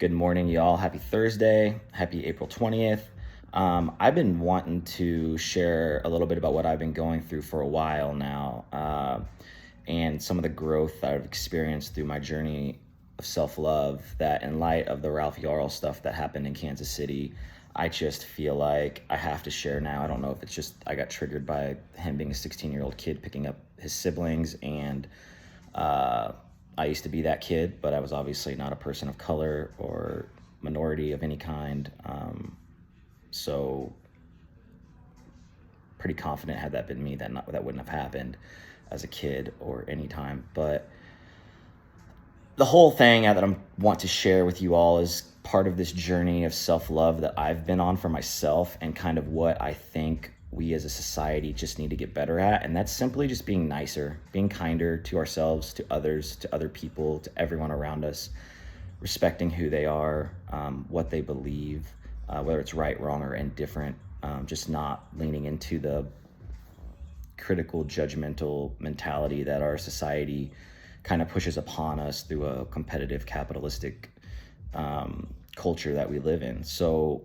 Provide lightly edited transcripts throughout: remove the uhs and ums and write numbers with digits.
Good morning, y'all. Happy Thursday. Happy April 20th. I've been wanting to share a little bit about what I've been going through for a while now, and some of the growth that I've experienced through my journey of self-love, that in light of the Ralph Yarl stuff that happened in Kansas City, I just feel like I have to share now. I don't know if it's just I got triggered by him being a 16-year-old kid picking up his siblings, and I used to be that kid, but I was obviously not a person of color or minority of any kind. So pretty confident had that been me, that wouldn't have happened as a kid or any time. But the whole thing that I want to share with you all is part of this journey of self-love that I've been on for myself, and kind of what I think we as a society just need to get better at. And that's simply just being nicer, being kinder to ourselves, to others, to other people, to everyone around us, respecting who they are, what they believe, whether it's right, wrong, or indifferent, just not leaning into the critical, judgmental mentality that our society kind of pushes upon us through a competitive, capitalistic culture that we live in. So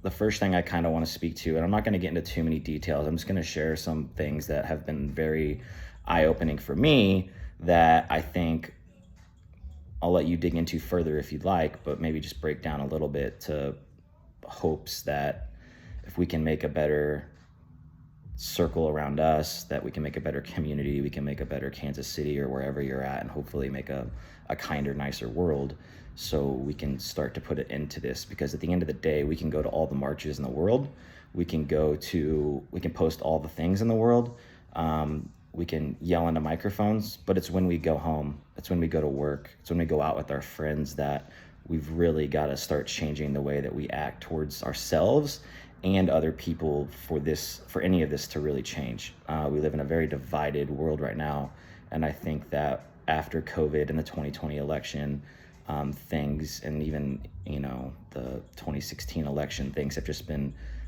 the first thing I kind of want to speak to, and I'm not going to get into too many details, I'm just going to share some things that have been very eye-opening for me that I think I'll let you dig into further if you'd like, but maybe just break down a little bit to hopes that if we can make a better circle around us, that we can make a better community, we can make a better Kansas City or wherever you're at, and hopefully make a kinder, nicer world, so we can start to put it into this. Because at the end of the day, we can go to all the marches in the world, we can post all the things in the world, we can yell into microphones, but it's when we go home, it's when we go to work, it's when we go out with our friends that we've really got to start changing the way that we act towards ourselves and other people for any of this to really change. We live in a very divided world right now, and I think that after COVID and the 2020 election, things, and even the 2016 election,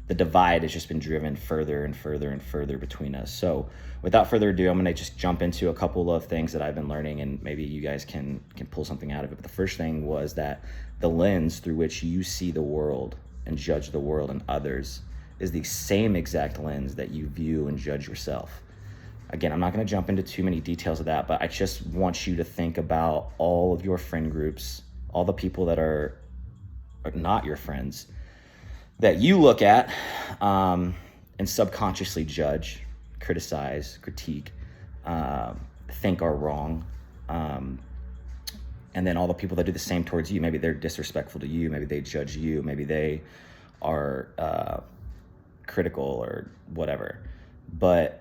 the divide has just been driven further and further and further between us. So without further ado, I'm going to just jump into a couple of things that I've been learning, and maybe you guys can pull something out of it. But the first thing was that the lens through which you see the world and judge the world and others is the same exact lens that you view and judge yourself. Again, I'm not going to jump into too many details of that, but I just want you to think about all of your friend groups, all the people that are not your friends, that you look at and subconsciously judge, criticize, critique, think are wrong. And then all the people that do the same towards you, maybe they're disrespectful to you, maybe they judge you, maybe they are critical or whatever. But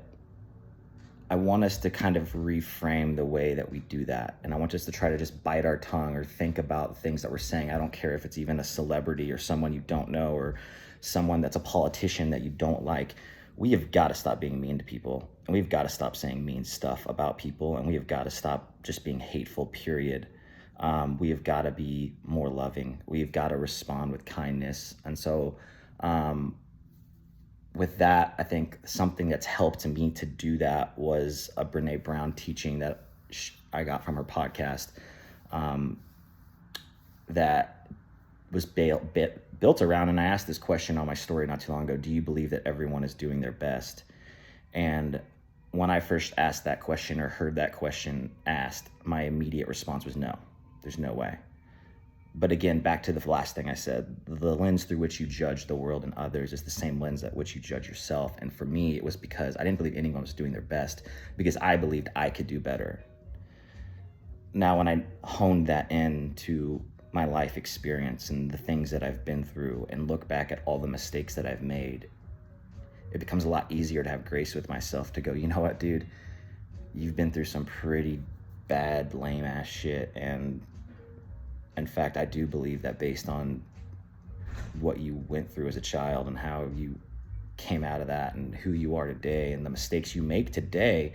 I want us to kind of reframe the way that we do that. And I want us to try to just bite our tongue or think about the things that we're saying. I don't care if it's even a celebrity or someone you don't know or someone that's a politician that you don't like. We have got to stop being mean to people, and we've got to stop saying mean stuff about people, and we have got to stop just being hateful, period. We have got to be more loving. We've got to respond with kindness. And so with that, I think something that's helped me to do that was a Brene Brown teaching that I got from her podcast that was built around, and I asked this question on my story not too long ago: do you believe that everyone is doing their best? And when I first asked that question or heard that question asked, my immediate response was no, there's no way. But again, back to the last thing I said, the lens through which you judge the world and others is the same lens at which you judge yourself. And for me, it was because I didn't believe anyone was doing their best, because I believed I could do better. Now, when I honed that into my life experience and the things that I've been through and look back at all the mistakes that I've made, it becomes a lot easier to have grace with myself, to go, you know what, dude, you've been through some pretty bad, lame ass shit. And in fact, I do believe that based on what you went through as a child and how you came out of that and who you are today and the mistakes you make today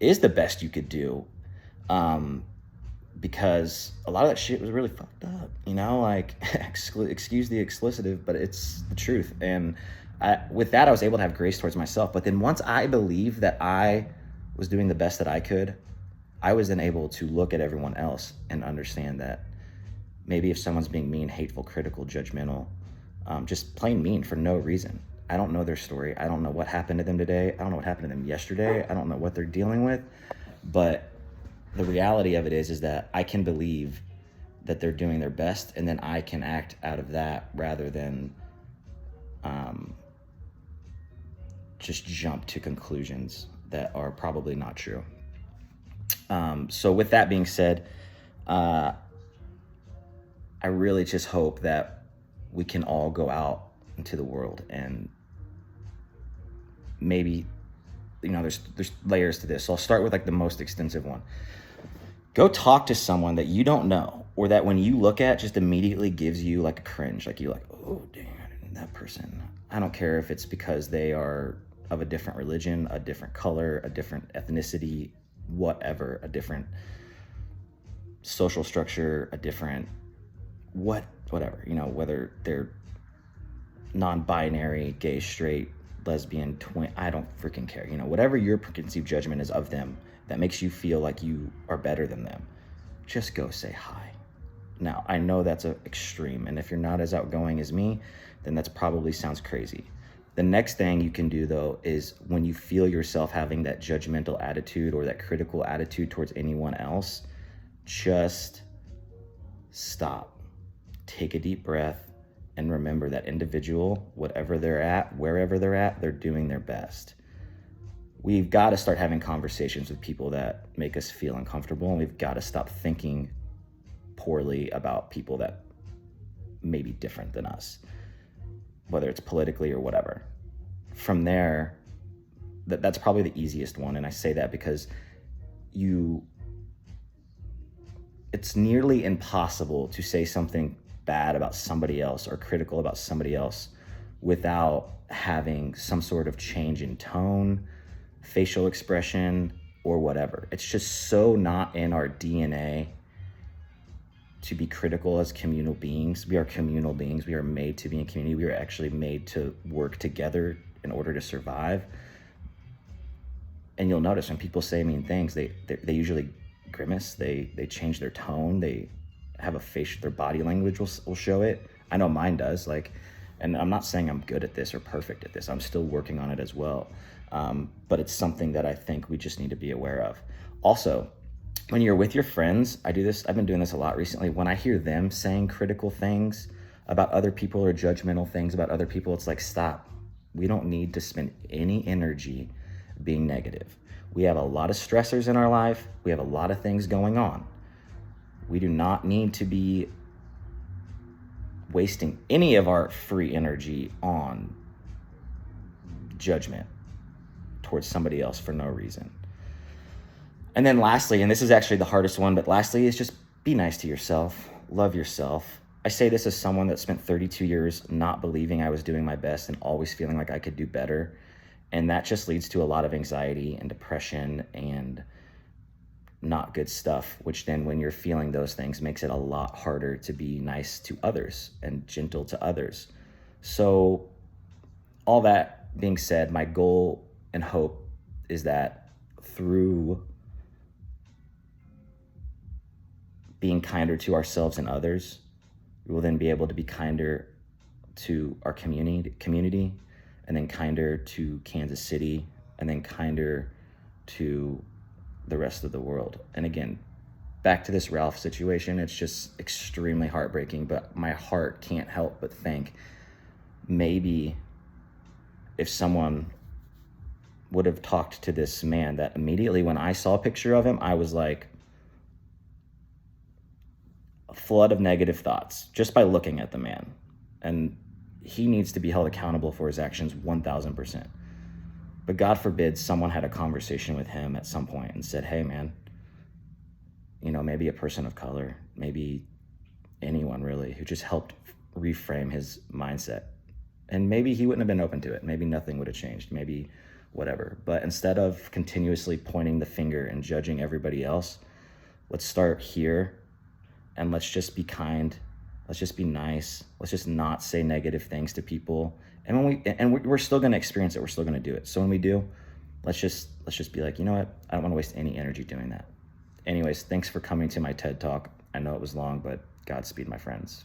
is the best you could do. Because a lot of that shit was really fucked up, like excuse the explicitive, but it's the truth. And with that, I was able to have grace towards myself. But then once I believed that I was doing the best that I could, I was then able to look at everyone else and understand that Maybe if someone's being mean, hateful, critical, judgmental, just plain mean for no reason. I don't know their story. I don't know what happened to them today. I don't know what happened to them yesterday. I don't know what they're dealing with. But the reality of it is that I can believe that they're doing their best, and then I can act out of that rather than just jump to conclusions that are probably not true. So with that being said, I really just hope that we can all go out into the world, and maybe, there's layers to this. So I'll start with like the most extensive one. Go talk to someone that you don't know, or that when you look at just immediately gives you like a cringe, like you're like, oh dang, that person. I don't care if it's because they are of a different religion, a different color, a different ethnicity, whatever, a different social structure, a different whatever, whether they're non-binary, gay, straight, lesbian, twin, I don't freaking care. Whatever your preconceived judgment is of them that makes you feel like you are better than them, just go say hi. Now, I know that's an extreme, and if you're not as outgoing as me, then that's probably sounds crazy. The next thing you can do, though, is when you feel yourself having that judgmental attitude or that critical attitude towards anyone else, just stop. Take a deep breath and remember that individual, whatever they're at, wherever they're at, they're doing their best. We've got to start having conversations with people that make us feel uncomfortable, and we've got to stop thinking poorly about people that may be different than us, whether it's politically or whatever. From there, that's probably the easiest one, and I say that because it's nearly impossible to say something bad about somebody else or critical about somebody else without having some sort of change in tone, facial expression, or whatever. It's just so not in our DNA to be critical as communal beings. We are communal beings. We are made to be in community. We are actually made to work together in order to survive. And you'll notice when people say mean things, they usually grimace, they change their tone, they have a face, their body language will show it. I know mine does. And I'm not saying I'm good at this or perfect at this. I'm still working on it as well. But it's something that I think we just need to be aware of. Also, when you're with your friends, I've been doing this a lot recently. When I hear them saying critical things about other people or judgmental things about other people, it's like, stop. We don't need to spend any energy being negative. We have a lot of stressors in our life. We have a lot of things going on. We do not need to be wasting any of our free energy on judgment towards somebody else for no reason. And then lastly, and this is actually the hardest one, but lastly is just be nice to yourself. Love yourself. I say this as someone that spent 32 years not believing I was doing my best and always feeling like I could do better. And that just leads to a lot of anxiety and depression and not good stuff, which then when you're feeling those things makes it a lot harder to be nice to others and gentle to others. So all that being said, my goal and hope is that through being kinder to ourselves and others, we will then be able to be kinder to our community, and then kinder to Kansas City, and then kinder to the rest of the world. And again, back to this Ralph situation, it's just extremely heartbreaking, but my heart can't help but think maybe if someone would have talked to this man, that immediately when I saw a picture of him, I was like, a flood of negative thoughts just by looking at the man. And he needs to be held accountable for his actions 1000%. But God forbid someone had a conversation with him at some point and said, hey man, maybe a person of color, maybe anyone really, who just helped reframe his mindset. And maybe he wouldn't have been open to it. Maybe nothing would have changed, maybe whatever. But instead of continuously pointing the finger and judging everybody else, let's start here and let's just be kind. Let's just be nice. Let's just not say negative things to people. And we're still going to experience it. We're still going to do it. So when we do, let's just be like, you know what? I don't want to waste any energy doing that. Anyways, thanks for coming to my TED Talk. I know it was long, but Godspeed, my friends.